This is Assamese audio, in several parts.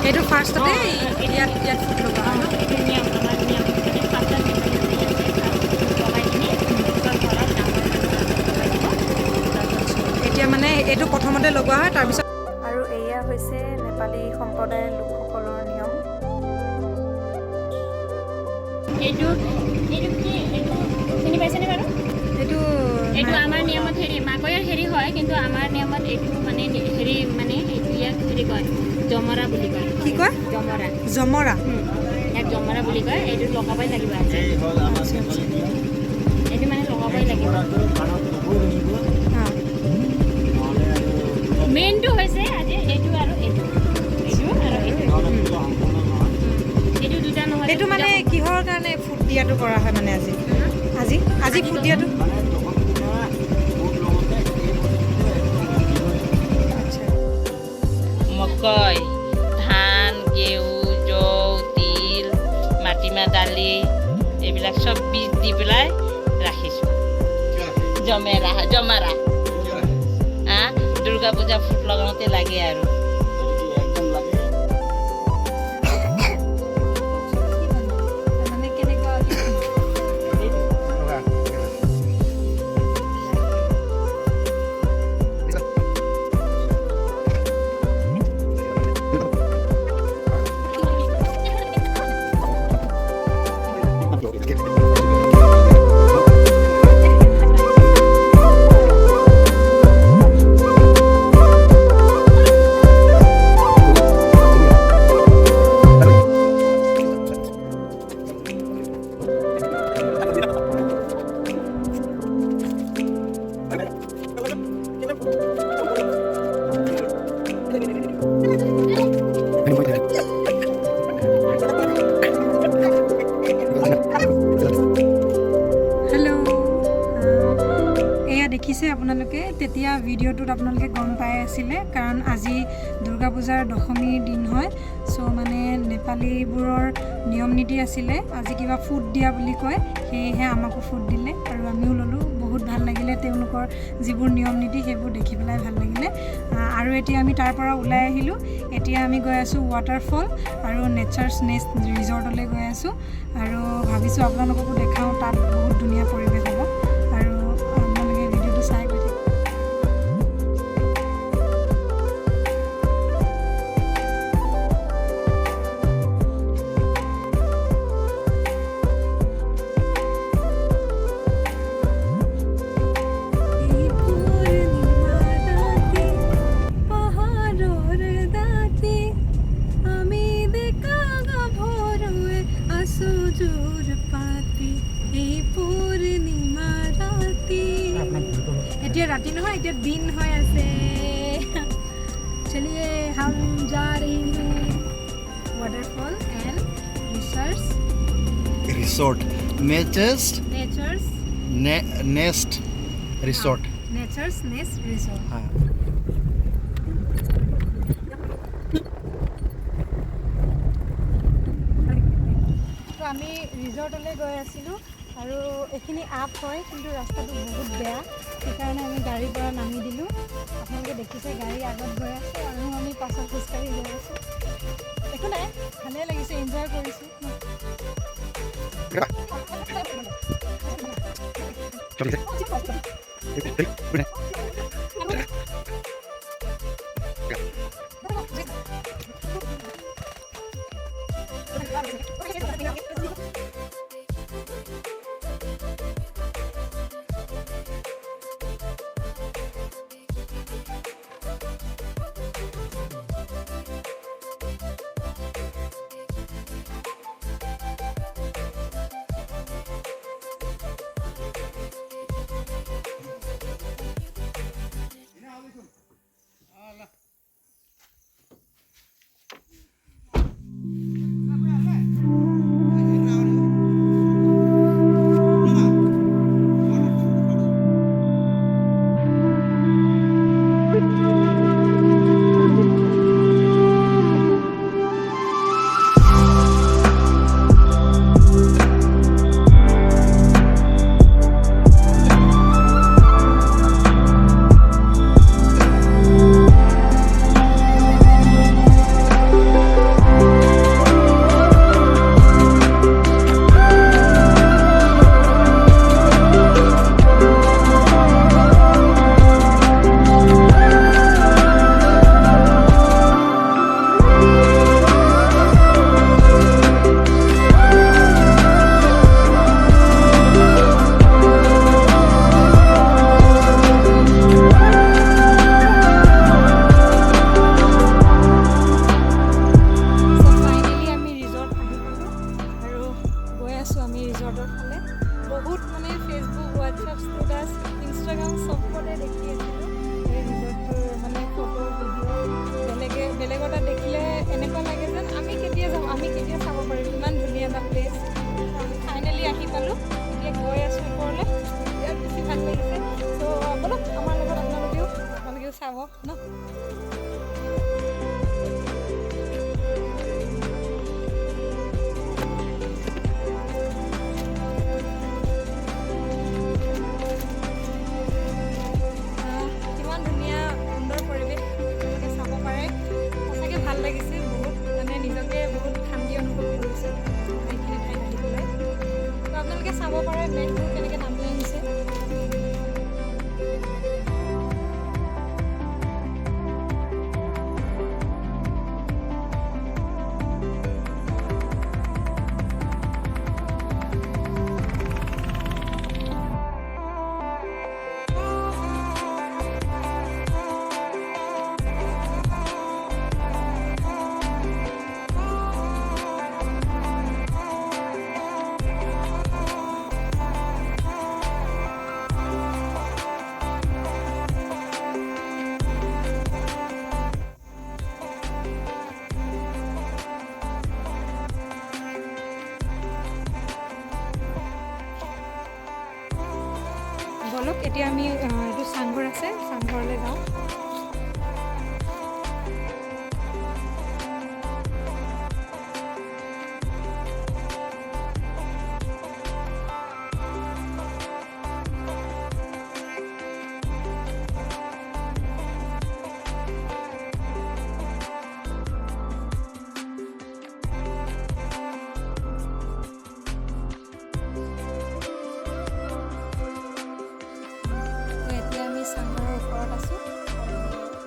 এইটো ফাৰ্ষ্টতে ইয়াত ইয়াত ফুট লগা হয় ন? এইটো নিয়ম আমাৰ নিয়ম মানে ফাৰ্ষ্টত লগাই কিনি এতিয়া মানে এইটো প্ৰথমতে লগোৱা হয় তাৰপিছত আৰু এয়া হৈছে নেপালী সম্প্ৰদায়ৰ লোকসকলৰ নিয়ম। এইটো এইটো কি এইটো চিনি পাইছেনে বাৰু? এইটো এইটো আমাৰ নিয়মত হেৰি মাকৈৰ হেৰি হয়, কিন্তু আমাৰ নিয়মত এইটো মানে হেৰি মানে এইটো ইয়াক হেৰি কয় জমৰা বুলি কয়। কি কয়? জমৰা। জমৰা। ইয়াক জমৰা বুলি কয়। এইটো লগাবই লাগিব আজি। এইটো মানে লগাবই লাগিব। মেইনটো হৈছে আজি এইটো আৰু এইটো এইটো আৰু এইটো এইটো দুটা নহ'লে এইটো মানে কিহৰ কাৰণে ফুট দিয়াটো কৰা হয় মানে আজি আজি আজি ফুট দিয়াটো মকই, ধান, ঘেঁহু, জৌ, তিল, মাটিমাহ দালি এইবিলাক চব বীজ দি পেলাই ৰাখিছোঁ। জমাৰা দুৰ্গা পূজা ফুট লগাওঁতে লাগে আৰু মানে কেনেকুৱা দেখিছে আপোনালোকে তেতিয়া ভিডিঅ'টোত আপোনালোকে গম পাই আছিলে কাৰণ আজি দুৰ্গা পূজাৰ দশমীৰ দিন হয় সো মানে নেপালীবোৰৰ নিয়ম নীতি আছিলে আজি কিবা ফুট দিয়া বুলি কয় সেয়েহে আমাকো ফুট দিলে আৰু আমিও ললো বহুত ভাল লাগিলে তেওঁলোকৰ যিবোৰ নিয়ম নীতি সেইবোৰ দেখি পেলাই ভাল লাগিলে আৰু এতিয়া আমি তাৰ পৰা ওলাই আহিলো এতিয়া আমি গৈ আছো ৱাটাৰফল আৰু নেচাৰ্ছ নেষ্ট ৰিজৰ্টলৈ গৈ আছো আৰু ভাবিছো আপোনালোককো দেখাও তাত বহুত ধুনীয়া পৰিৱেশ হ'ব আৰু আপোনালোকে ভিডিঅ'টো চাই গৈ থাকক এতিয়া राती নহয় এতিয়া दिन হৈ আছে चलिए हम जा रहे हैं waterfall and resort Nature's nest resort Nature's nest resort हाँ তো আমি ৰিজৰ্টলৈ গৈ আছিলোঁ আৰু এইখিনি আপ হয় কিন্তু ৰাস্তাটো বহুত বেয়া সেইকাৰণে আমি গাড়ীৰ পৰা নামি দিলোঁ আপোনালোকে দেখিছে গাড়ী আগত গৈ আছে আৰু আমি পাছত খোজকাঢ়ি গৈ আছোঁ একো নাই ভালেই লাগিছে এনজয় কৰিছোঁ এতিয়া গৈ আছোঁ ওপৰলৈ, ইয়াত বেছি ভাল লাগিছে। চ' বলক আমাৰ লগত আপোনালোকেও চাব ন। কিমান ধুনীয়া সুন্দৰ পৰিৱেশ আপোনালোকে চাব পাৰে। সঁচাকৈ ভাল লাগিছে বহুত, মানে নিজকে বহুত শান্তি অনুভৱ কৰিছোঁ এইখিনি ঠাইত আহি পেলাই। তো আপোনালোকে চাব পাৰে মেঘবোৰ কেনেকৈ নামি আহিছে। বলক এতিয়া আমি এইটো চাংঘৰ আছে, চাংঘৰলৈ যাওঁ। এতিয়া আমি চাংঘৰৰ ওপৰত আছোঁ।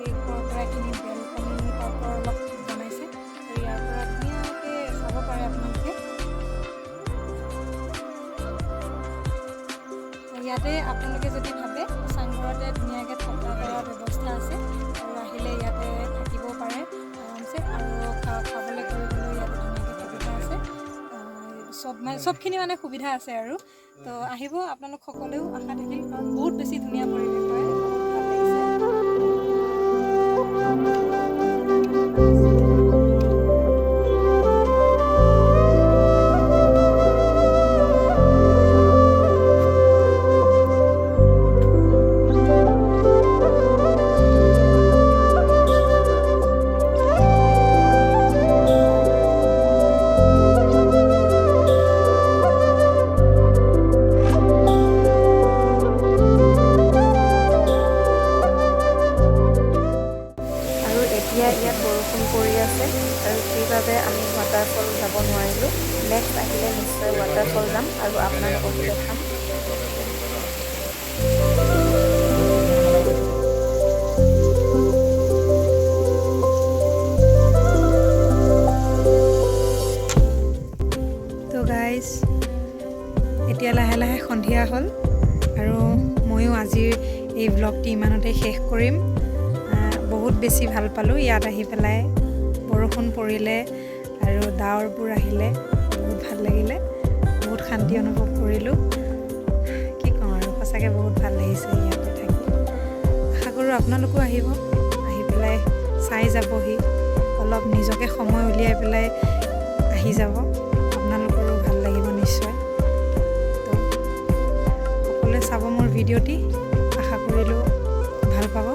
এই ওপৰৰ পৰা এইখিনি বেলকনি টাইপৰ অলপ বনাইছে, আৰু ইয়াৰ পৰা ধুনীয়াকৈ চাব পাৰে আপোনালোকে। ইয়াতে আপোনালোকে যদি ভাবে চাংঘৰতে ধুনীয়াকৈ থকা কৰা ব্যৱস্থা আছে, আৰু আহিলে ইয়াতে থাকিবও পাৰে আৰামছে, আৰু খাবলৈ কৰিবলৈ ইয়াতে ধুনীয়াকৈ সুবিধা আছে। চবখিনি মানে সুবিধা আছে আৰু। তো আহিব আপোনালোক সকলোৱেও, আশা থাকিল, কাৰণ বহুত বেছি ধুনীয়া পৰিৱেশ হয়, বহুত ভাল লাগিছে। এতিয়া ইয়াত বৰষুণ পৰি আছে, আৰু সেইবাবে আমি ৱাটাৰফল যাব নোৱাৰিলোঁ। নেক্সট আহিলে নিশ্চয় ৱাটাৰফল যাম আৰু আপোনালোককো দেখাম। তো গাইজ, এতিয়া লাহে লাহে সন্ধিয়া হ'ল, আৰু ময়ো আজিৰ এই ব্লগটি ইমানতে শেষ কৰিম। বহুত বেছি ভাল পালোঁ ইয়াত আহি পেলাই। বৰষুণ পৰিলে আৰু ডাৱৰবোৰ আহিলে, বহুত ভাল লাগিলে, বহুত শান্তি অনুভৱ কৰিলোঁ। কি ক'ম আৰু, সঁচাকৈ বহুত ভাল লাগিছে ইয়াতে থাকি। আশা কৰোঁ আপোনালোকো আহিব, আহি পেলাই চাই যাবহি, অলপ নিজকে সময় উলিয়াই পেলাই আহি যাব, আপোনালোকৰো ভাল লাগিব নিশ্চয়। তো সকলোৱে চাব মোৰ ভিডিঅ'টি, আশা কৰিলোঁ ভাল পাব।